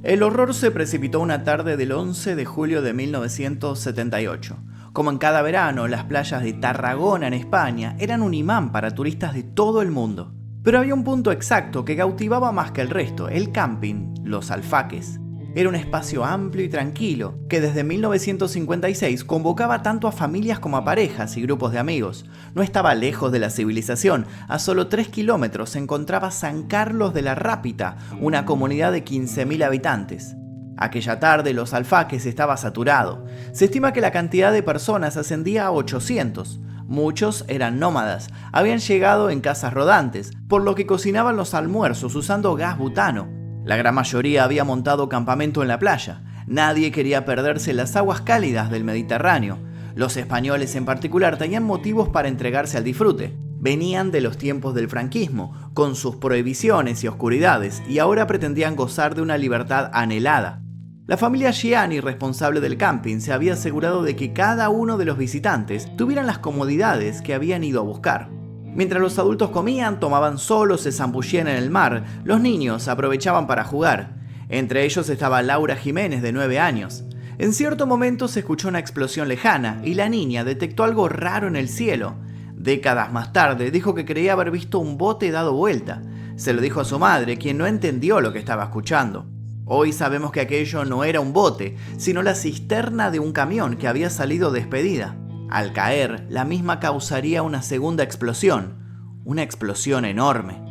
El horror se precipitó una tarde del 11 de julio de 1978. Como en cada verano, las playas de Tarragona en España eran un imán para turistas de todo el mundo. Pero había un punto exacto que cautivaba más que el resto, el camping, Los Alfaques. Era un espacio amplio y tranquilo, que desde 1956 convocaba tanto a familias como a parejas y grupos de amigos. No estaba lejos de la civilización, a solo 3 kilómetros se encontraba San Carlos de la Rápita, una comunidad de 15.000 habitantes. Aquella tarde Los Alfaques estaba saturado. Se estima que la cantidad de personas ascendía a 800. Muchos eran nómadas, habían llegado en casas rodantes, por lo que cocinaban los almuerzos usando gas butano. La gran mayoría había montado campamento en la playa. Nadie quería perderse las aguas cálidas del Mediterráneo. Los españoles en particular tenían motivos para entregarse al disfrute. Venían de los tiempos del franquismo, con sus prohibiciones y oscuridades, y ahora pretendían gozar de una libertad anhelada. La familia Gianni, responsable del camping, se había asegurado de que cada uno de los visitantes tuvieran las comodidades que habían ido a buscar. Mientras los adultos comían, tomaban solos, se zambullían en el mar, los niños aprovechaban para jugar. Entre ellos estaba Laura Jiménez, de 9 años. En cierto momento se escuchó una explosión lejana y la niña detectó algo raro en el cielo. Décadas más tarde dijo que creía haber visto un bote dado vuelta. Se lo dijo a su madre, quien no entendió lo que estaba escuchando. Hoy sabemos que aquello no era un bote, sino la cisterna de un camión que había salido despedida. Al caer, la misma causaría una segunda explosión, una explosión enorme.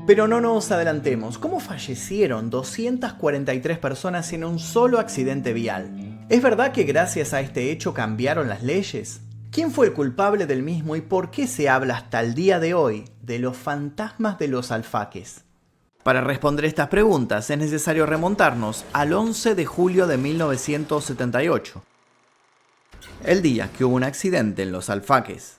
Pero no nos adelantemos, ¿cómo fallecieron 243 personas en un solo accidente vial? ¿Es verdad que gracias a este hecho cambiaron las leyes? ¿Quién fue el culpable del mismo y por qué se habla hasta el día de hoy de los fantasmas de Los Alfaques? Para responder estas preguntas es necesario remontarnos al 11 de julio de 1978. El día que hubo un accidente en Los Alfaques.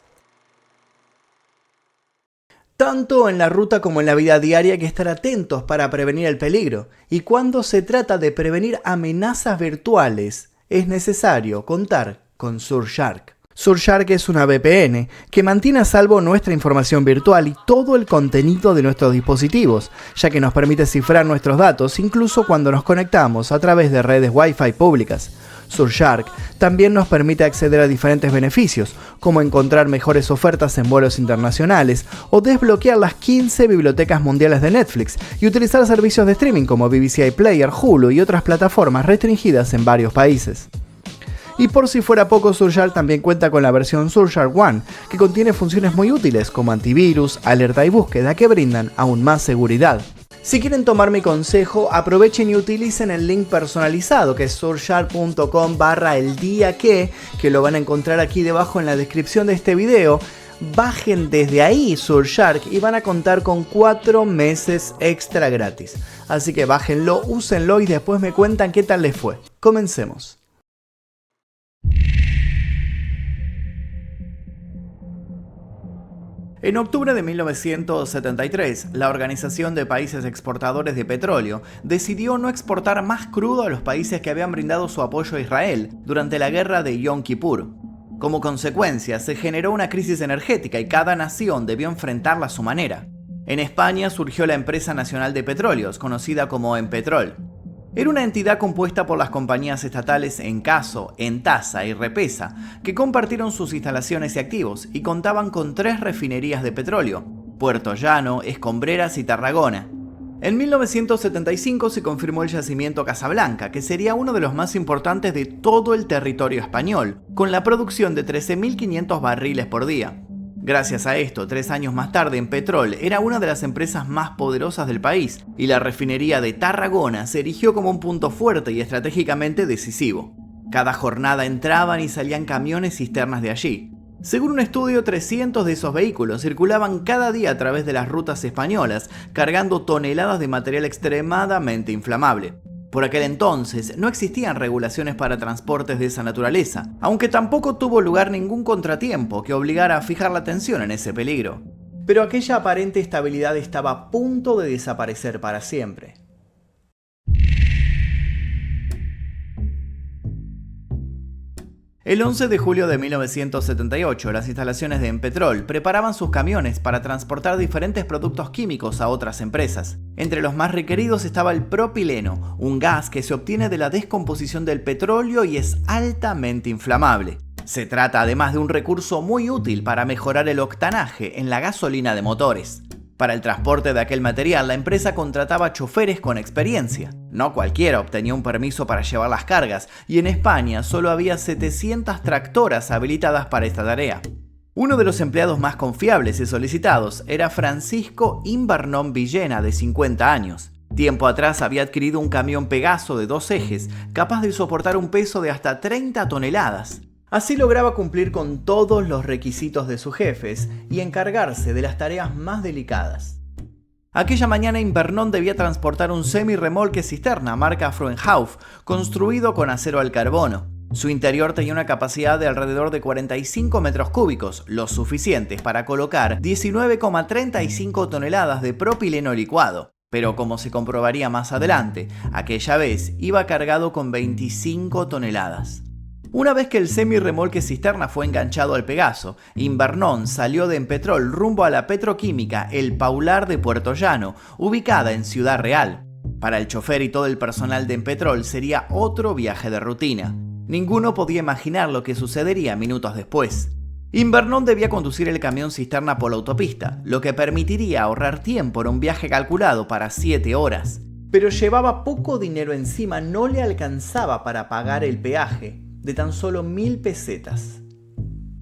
Tanto en la ruta como en la vida diaria hay que estar atentos para prevenir el peligro. Y cuando se trata de prevenir amenazas virtuales, es necesario contar con Surfshark. Surfshark es una VPN que mantiene a salvo nuestra información virtual y todo el contenido de nuestros dispositivos, ya que nos permite cifrar nuestros datos incluso cuando nos conectamos a través de redes Wi-Fi públicas. Surfshark también nos permite acceder a diferentes beneficios, como encontrar mejores ofertas en vuelos internacionales o desbloquear las 15 bibliotecas mundiales de Netflix y utilizar servicios de streaming como BBC iPlayer, Hulu y otras plataformas restringidas en varios países. Y por si fuera poco, Surfshark también cuenta con la versión Surfshark One, que contiene funciones muy útiles como antivirus, alerta y búsqueda que brindan aún más seguridad. Si quieren tomar mi consejo, aprovechen y utilicen el link personalizado que es surfshark.com/eldiaque, que lo van a encontrar aquí debajo en la descripción de este video. Bajen desde ahí Surfshark y van a contar con 4 meses extra gratis. Así que bájenlo, úsenlo y después me cuentan qué tal les fue. Comencemos. En octubre de 1973, la Organización de Países Exportadores de Petróleo decidió no exportar más crudo a los países que habían brindado su apoyo a Israel durante la guerra de Yom Kippur. Como consecuencia, se generó una crisis energética y cada nación debió enfrentarla a su manera. En España surgió la Empresa Nacional de Petróleos, conocida como Empetrol. Era una entidad compuesta por las compañías estatales Encaso, Entasa y Repesa, que compartieron sus instalaciones y activos y contaban con 3 refinerías de petróleo: Puerto Llano, Escombreras y Tarragona. En 1975 se confirmó el yacimiento Casablanca, que sería uno de los más importantes de todo el territorio español, con la producción de 13.500 barriles por día. Gracias a esto, 3 años más tarde, Empetrol era una de las empresas más poderosas del país y la refinería de Tarragona se erigió como un punto fuerte y estratégicamente decisivo. Cada jornada entraban y salían camiones cisternas de allí. Según un estudio, 300 de esos vehículos circulaban cada día a través de las rutas españolas, cargando toneladas de material extremadamente inflamable. Por aquel entonces no existían regulaciones para transportes de esa naturaleza, aunque tampoco tuvo lugar ningún contratiempo que obligara a fijar la atención en ese peligro. Pero aquella aparente estabilidad estaba a punto de desaparecer para siempre. El 11 de julio de 1978, las instalaciones de Enpetrol preparaban sus camiones para transportar diferentes productos químicos a otras empresas. Entre los más requeridos estaba el propileno, un gas que se obtiene de la descomposición del petróleo y es altamente inflamable. Se trata además de un recurso muy útil para mejorar el octanaje en la gasolina de motores. Para el transporte de aquel material, la empresa contrataba choferes con experiencia. No cualquiera obtenía un permiso para llevar las cargas, y en España solo había 700 tractoras habilitadas para esta tarea. Uno de los empleados más confiables y solicitados era Francisco Invernón Villena, de 50 años. Tiempo atrás había adquirido un camión Pegaso de 2 ejes, capaz de soportar un peso de hasta 30 toneladas. Así lograba cumplir con todos los requisitos de sus jefes y encargarse de las tareas más delicadas. Aquella mañana Invernón debía transportar un semi-remolque cisterna marca Frauenhauf, construido con acero al carbono. Su interior tenía una capacidad de alrededor de 45 metros cúbicos, lo suficientes para colocar 19,35 toneladas de propileno licuado. Pero como se comprobaría más adelante, aquella vez iba cargado con 25 toneladas. Una vez que el semi-remolque cisterna fue enganchado al Pegaso, Invernón salió de Enpetrol rumbo a la petroquímica El Paular de Puerto Llano, ubicada en Ciudad Real. Para el chofer y todo el personal de Enpetrol sería otro viaje de rutina. Ninguno podía imaginar lo que sucedería minutos después. Invernón debía conducir el camión cisterna por la autopista, lo que permitiría ahorrar tiempo en un viaje calculado para 7 horas. Pero llevaba poco dinero encima, no le alcanzaba para pagar el peaje de tan solo 1000 pesetas.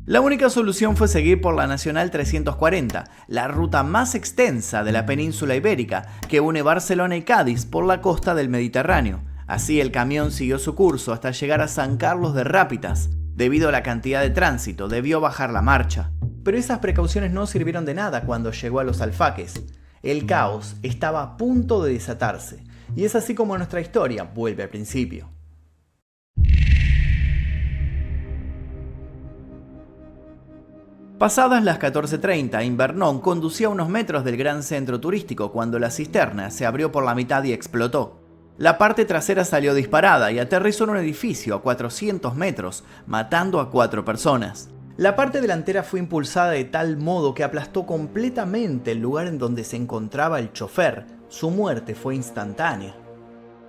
La única solución fue seguir por la Nacional 340, la ruta más extensa de la península ibérica que une Barcelona y Cádiz por la costa del Mediterráneo. Así el camión siguió su curso hasta llegar a San Carlos de Rápitas. Debido a la cantidad de tránsito, debió bajar la marcha. Pero esas precauciones no sirvieron de nada cuando llegó a Los Alfaques. El caos estaba a punto de desatarse, y es así como nuestra historia vuelve al principio. Pasadas las 14:30, Invernón conducía a unos metros del gran centro turístico cuando la cisterna se abrió por la mitad y explotó. La parte trasera salió disparada y aterrizó en un edificio a 400 metros, matando a 4 personas. La parte delantera fue impulsada de tal modo que aplastó completamente el lugar en donde se encontraba el chofer. Su muerte fue instantánea.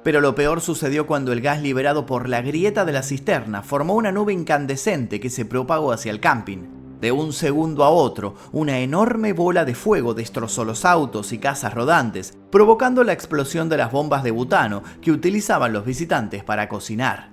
Pero lo peor sucedió cuando el gas liberado por la grieta de la cisterna formó una nube incandescente que se propagó hacia el camping. De un segundo a otro, una enorme bola de fuego destrozó los autos y casas rodantes, provocando la explosión de las bombas de butano que utilizaban los visitantes para cocinar.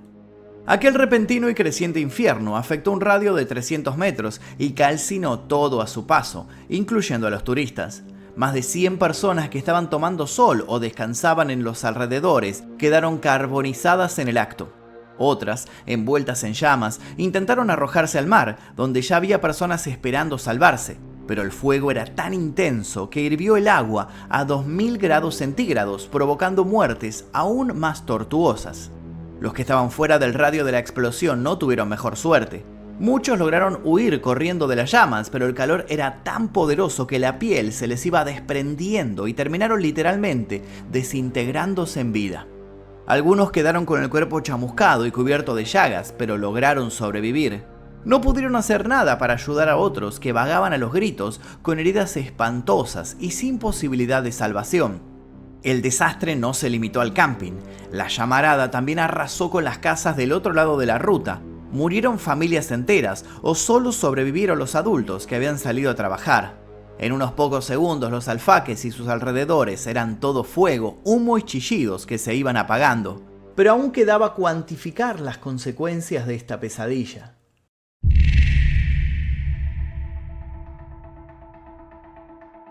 Aquel repentino y creciente infierno afectó un radio de 300 metros y calcinó todo a su paso, incluyendo a los turistas. Más de 100 personas que estaban tomando sol o descansaban en los alrededores quedaron carbonizadas en el acto. Otras, envueltas en llamas, intentaron arrojarse al mar, donde ya había personas esperando salvarse, pero el fuego era tan intenso que hirvió el agua a 2000 grados centígrados, provocando muertes aún más tortuosas. Los que estaban fuera del radio de la explosión no tuvieron mejor suerte. Muchos lograron huir corriendo de las llamas, pero el calor era tan poderoso que la piel se les iba desprendiendo y terminaron literalmente desintegrándose en vida. Algunos quedaron con el cuerpo chamuscado y cubierto de llagas, pero lograron sobrevivir. No pudieron hacer nada para ayudar a otros que vagaban a los gritos con heridas espantosas y sin posibilidad de salvación. El desastre no se limitó al camping. La llamarada también arrasó con las casas del otro lado de la ruta. Murieron familias enteras o solo sobrevivieron los adultos que habían salido a trabajar. En unos pocos segundos los Alfaques y sus alrededores eran todo fuego, humo y chillidos que se iban apagando. Pero aún quedaba cuantificar las consecuencias de esta pesadilla.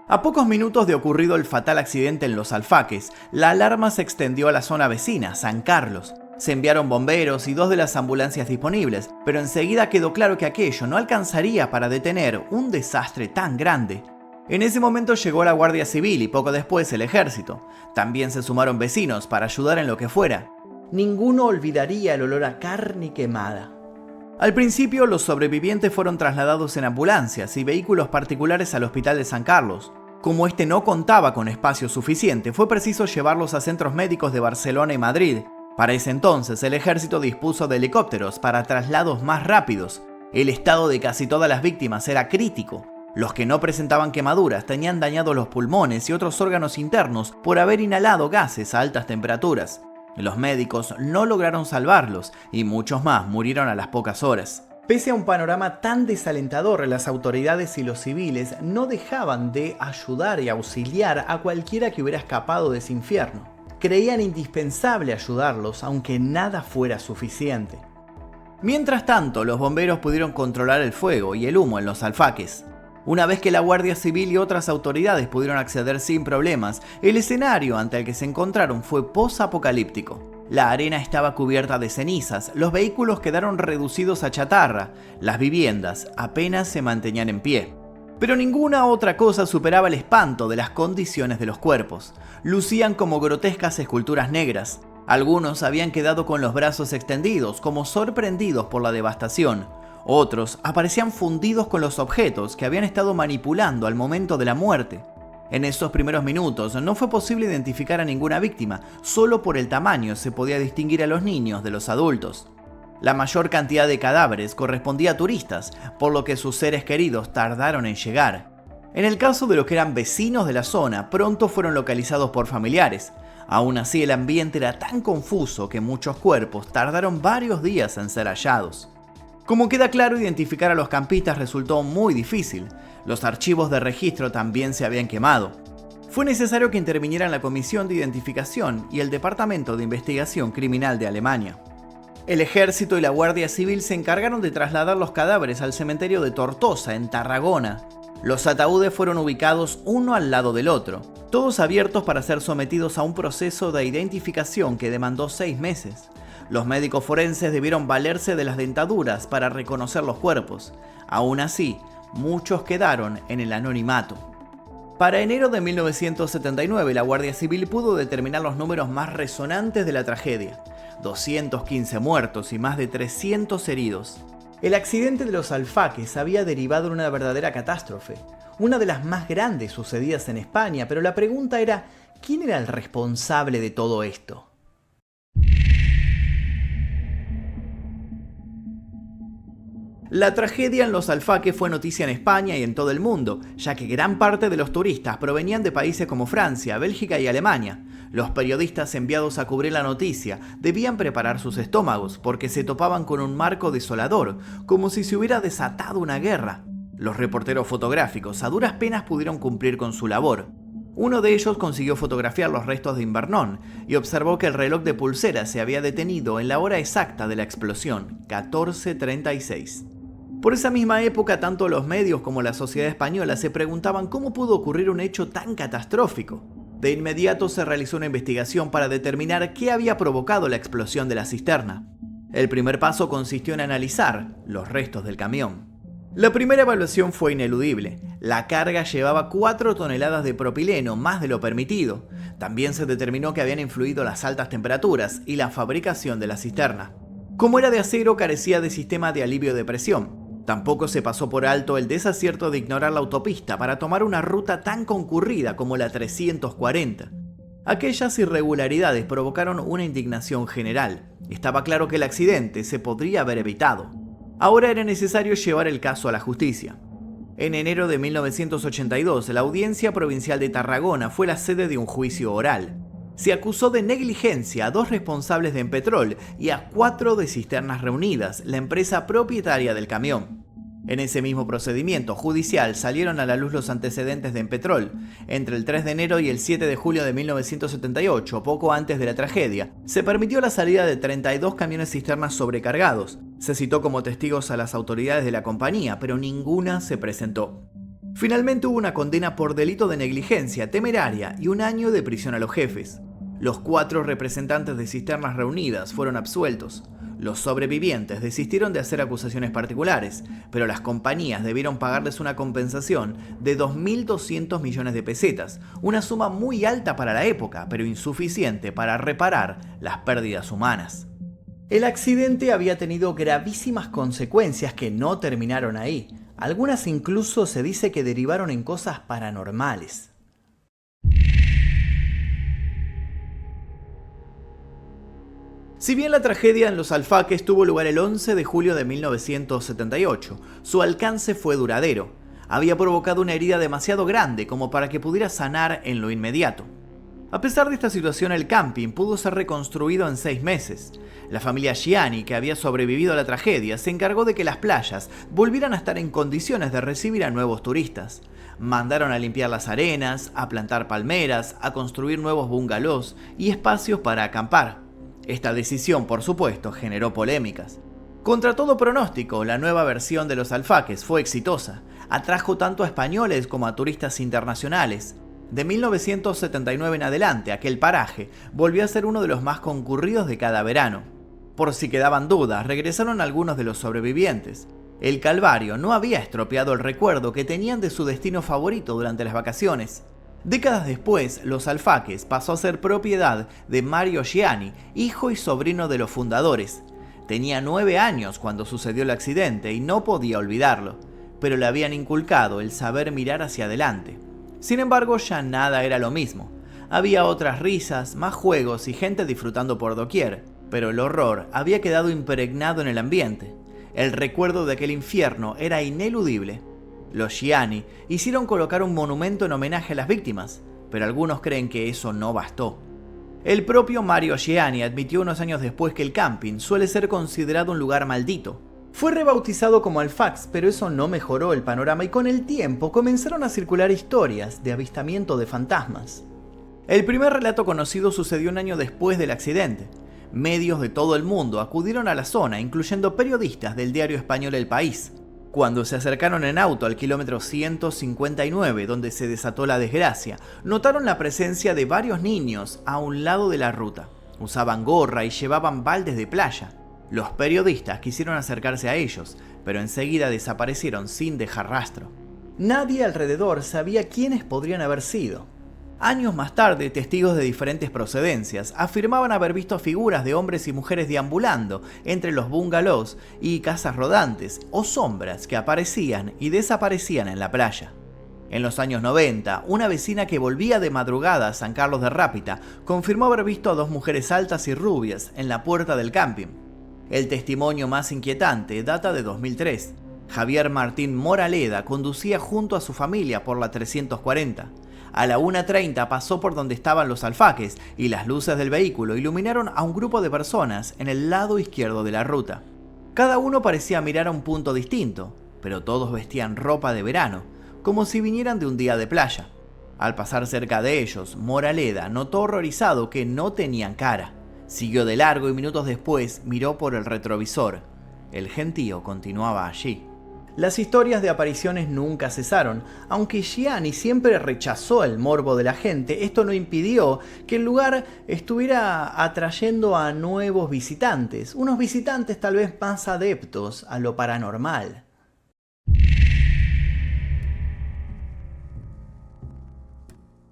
A pocos minutos de ocurrido el fatal accidente en Los Alfaques, la alarma se extendió a la zona vecina, San Carlos. Se enviaron bomberos y 2 de las ambulancias disponibles, pero enseguida quedó claro que aquello no alcanzaría para detener un desastre tan grande. En ese momento llegó la Guardia Civil y poco después el Ejército. También se sumaron vecinos para ayudar en lo que fuera. Ninguno olvidaría el olor a carne quemada. Al principio, los sobrevivientes fueron trasladados en ambulancias y vehículos particulares al Hospital de San Carlos. Como este no contaba con espacio suficiente, fue preciso llevarlos a centros médicos de Barcelona y Madrid. Para ese entonces, el ejército dispuso de helicópteros para traslados más rápidos. El estado de casi todas las víctimas era crítico. Los que no presentaban quemaduras tenían dañados los pulmones y otros órganos internos por haber inhalado gases a altas temperaturas. Los médicos no lograron salvarlos y muchos más murieron a las pocas horas. Pese a un panorama tan desalentador, las autoridades y los civiles no dejaban de ayudar y auxiliar a cualquiera que hubiera escapado de ese infierno. Creían indispensable ayudarlos, aunque nada fuera suficiente. Mientras tanto, los bomberos pudieron controlar el fuego y el humo en los alfaques. Una vez que la Guardia Civil y otras autoridades pudieron acceder sin problemas, el escenario ante el que se encontraron fue post-apocalíptico. La arena estaba cubierta de cenizas, los vehículos quedaron reducidos a chatarra, las viviendas apenas se mantenían en pie. Pero ninguna otra cosa superaba el espanto de las condiciones de los cuerpos. Lucían como grotescas esculturas negras. Algunos habían quedado con los brazos extendidos, como sorprendidos por la devastación. Otros aparecían fundidos con los objetos que habían estado manipulando al momento de la muerte. En esos primeros minutos no fue posible identificar a ninguna víctima, solo por el tamaño se podía distinguir a los niños de los adultos. La mayor cantidad de cadáveres correspondía a turistas, por lo que sus seres queridos tardaron en llegar. En el caso de los que eran vecinos de la zona, pronto fueron localizados por familiares. Aún así, el ambiente era tan confuso que muchos cuerpos tardaron varios días en ser hallados. Como queda claro, identificar a los campistas resultó muy difícil. Los archivos de registro también se habían quemado. Fue necesario que intervinieran la Comisión de Identificación y el Departamento de Investigación Criminal de Alemania. El ejército y la Guardia Civil se encargaron de trasladar los cadáveres al cementerio de Tortosa, en Tarragona. Los ataúdes fueron ubicados uno al lado del otro, todos abiertos para ser sometidos a un proceso de identificación que demandó 6 meses. Los médicos forenses debieron valerse de las dentaduras para reconocer los cuerpos. Aún así, muchos quedaron en el anonimato. Para enero de 1979, la Guardia Civil pudo determinar los números más resonantes de la tragedia: 215 muertos y más de 300 heridos. El accidente de los alfaques había derivado en una verdadera catástrofe, una de las más grandes sucedidas en España, pero la pregunta era, ¿quién era el responsable de todo esto? La tragedia en los alfaques fue noticia en España y en todo el mundo, ya que gran parte de los turistas provenían de países como Francia, Bélgica y Alemania. Los periodistas enviados a cubrir la noticia debían preparar sus estómagos porque se topaban con un marco desolador, como si se hubiera desatado una guerra. Los reporteros fotográficos a duras penas pudieron cumplir con su labor. Uno de ellos consiguió fotografiar los restos de Invernón y observó que el reloj de pulsera se había detenido en la hora exacta de la explosión, 14:36. Por esa misma época, tanto los medios como la sociedad española se preguntaban cómo pudo ocurrir un hecho tan catastrófico. De inmediato se realizó una investigación para determinar qué había provocado la explosión de la cisterna. El primer paso consistió en analizar los restos del camión. La primera evaluación fue ineludible. La carga llevaba 4 toneladas de propileno, más de lo permitido. También se determinó que habían influido las altas temperaturas y la fabricación de la cisterna. Como era de acero, carecía de sistema de alivio de presión. Tampoco se pasó por alto el desacierto de ignorar la autopista para tomar una ruta tan concurrida como la 340. Aquellas irregularidades provocaron una indignación general. Estaba claro que el accidente se podría haber evitado. Ahora era necesario llevar el caso a la justicia. En enero de 1982, la Audiencia Provincial de Tarragona fue la sede de un juicio oral. Se acusó de negligencia a 2 responsables de Empetrol y a 4 de Cisternas Reunidas, la empresa propietaria del camión. En ese mismo procedimiento judicial salieron a la luz los antecedentes de Empetrol. Entre el 3 de enero y el 7 de julio de 1978, poco antes de la tragedia, se permitió la salida de 32 camiones cisternas sobrecargados. Se citó como testigos a las autoridades de la compañía, pero ninguna se presentó. Finalmente hubo una condena por delito de negligencia temeraria y 1 año de prisión a los jefes. Los 4 representantes de Cisternas Reunidas fueron absueltos. Los sobrevivientes desistieron de hacer acusaciones particulares, pero las compañías debieron pagarles una compensación de 2.200 millones de pesetas, una suma muy alta para la época, pero insuficiente para reparar las pérdidas humanas. El accidente había tenido gravísimas consecuencias que no terminaron ahí. Algunas incluso se dice que derivaron en cosas paranormales. Si bien la tragedia en Los Alfaques tuvo lugar el 11 de julio de 1978, su alcance fue duradero. Había provocado una herida demasiado grande como para que pudiera sanar en lo inmediato. A pesar de esta situación, el camping pudo ser reconstruido en 6 meses. La familia Gianni, que había sobrevivido a la tragedia, se encargó de que las playas volvieran a estar en condiciones de recibir a nuevos turistas. Mandaron a limpiar las arenas, a plantar palmeras, a construir nuevos bungalows y espacios para acampar. Esta decisión, por supuesto, generó polémicas. Contra todo pronóstico, la nueva versión de Los Alfaques fue exitosa. Atrajo tanto a españoles como a turistas internacionales. De 1979 en adelante, aquel paraje volvió a ser uno de los más concurridos de cada verano. Por si quedaban dudas, regresaron algunos de los sobrevivientes. El Calvario no había estropeado el recuerdo que tenían de su destino favorito durante las vacaciones. Décadas después, Los Alfaques pasó a ser propiedad de Mario Gianni, hijo y sobrino de los fundadores. Tenía 9 años cuando sucedió el accidente y no podía olvidarlo, pero le habían inculcado el saber mirar hacia adelante. Sin embargo, ya nada era lo mismo. Había otras risas, más juegos y gente disfrutando por doquier, pero el horror había quedado impregnado en el ambiente. El recuerdo de aquel infierno era ineludible. Los Gianni hicieron colocar un monumento en homenaje a las víctimas, pero algunos creen que eso no bastó. El propio Mario Gianni admitió unos años después que el camping suele ser considerado un lugar maldito. Fue rebautizado como Alfax, pero eso no mejoró el panorama y con el tiempo comenzaron a circular historias de avistamiento de fantasmas. El primer relato conocido sucedió un año después del accidente. Medios de todo el mundo acudieron a la zona, incluyendo periodistas del diario español El País. Cuando se acercaron en auto al kilómetro 159, donde se desató la desgracia, notaron la presencia de varios niños a un lado de la ruta. Usaban gorra y llevaban baldes de playa. Los periodistas quisieron acercarse a ellos, pero enseguida desaparecieron sin dejar rastro. Nadie alrededor sabía quiénes podrían haber sido. Años más tarde, testigos de diferentes procedencias afirmaban haber visto figuras de hombres y mujeres deambulando entre los bungalows y casas rodantes o sombras que aparecían y desaparecían en la playa. En los años 90, una vecina que volvía de madrugada a San Carlos de Rápita confirmó haber visto a 2 mujeres altas y rubias en la puerta del camping. El testimonio más inquietante data de 2003. Javier Martín Moraleda conducía junto a su familia por la 340. A la 1:30 pasó por donde estaban Los Alfaques y las luces del vehículo iluminaron a un grupo de personas en el lado izquierdo de la ruta. Cada uno parecía mirar a un punto distinto, pero todos vestían ropa de verano, como si vinieran de un día de playa. Al pasar cerca de ellos, Moraleda notó horrorizado que no tenían cara. Siguió de largo y minutos después miró por el retrovisor. El gentío continuaba allí. Las historias de apariciones nunca cesaron. Aunque Gianni siempre rechazó el morbo de la gente, esto no impidió que el lugar estuviera atrayendo a nuevos visitantes, unos visitantes tal vez más adeptos a lo paranormal.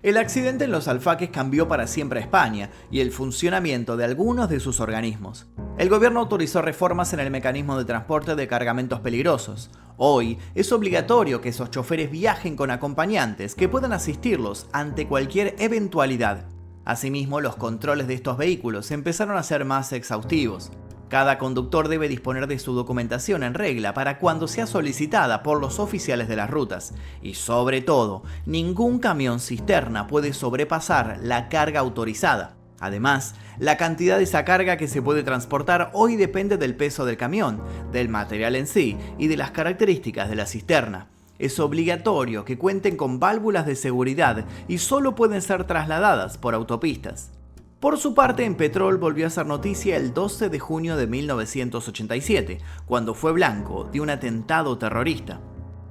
El accidente en Los Alfaques cambió para siempre a España y el funcionamiento de algunos de sus organismos. El gobierno autorizó reformas en el mecanismo de transporte de cargamentos peligrosos. Hoy es obligatorio que esos choferes viajen con acompañantes que puedan asistirlos ante cualquier eventualidad. Asimismo, los controles de estos vehículos empezaron a ser más exhaustivos. Cada conductor debe disponer de su documentación en regla para cuando sea solicitada por los oficiales de las rutas. Y sobre todo, ningún camión cisterna puede sobrepasar la carga autorizada. Además, la cantidad de esa carga que se puede transportar hoy depende del peso del camión, del material en sí y de las características de la cisterna. Es obligatorio que cuenten con válvulas de seguridad y solo pueden ser trasladadas por autopistas. Por su parte, en Petrol volvió a ser noticia el 12 de junio de 1987, cuando fue blanco de un atentado terrorista.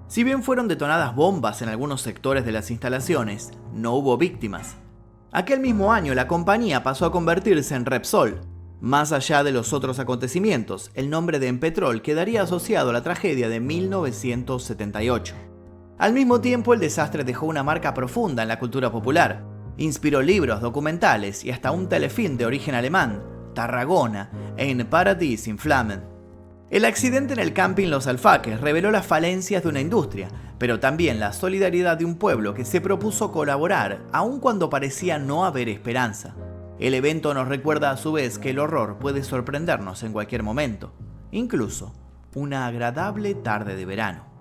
Si bien fueron detonadas bombas en algunos sectores de las instalaciones, no hubo víctimas. Aquel mismo año la compañía pasó a convertirse en Repsol. Más allá de los otros acontecimientos, el nombre de Empetrol quedaría asociado a la tragedia de 1978. Al mismo tiempo, el desastre dejó una marca profunda en la cultura popular. Inspiró libros, documentales y hasta un telefilm de origen alemán, Tarragona, en Paradies in Flammen. El accidente en el camping Los Alfaques reveló las falencias de una industria, pero también la solidaridad de un pueblo que se propuso colaborar, aun cuando parecía no haber esperanza. El evento nos recuerda a su vez que el horror puede sorprendernos en cualquier momento, incluso una agradable tarde de verano.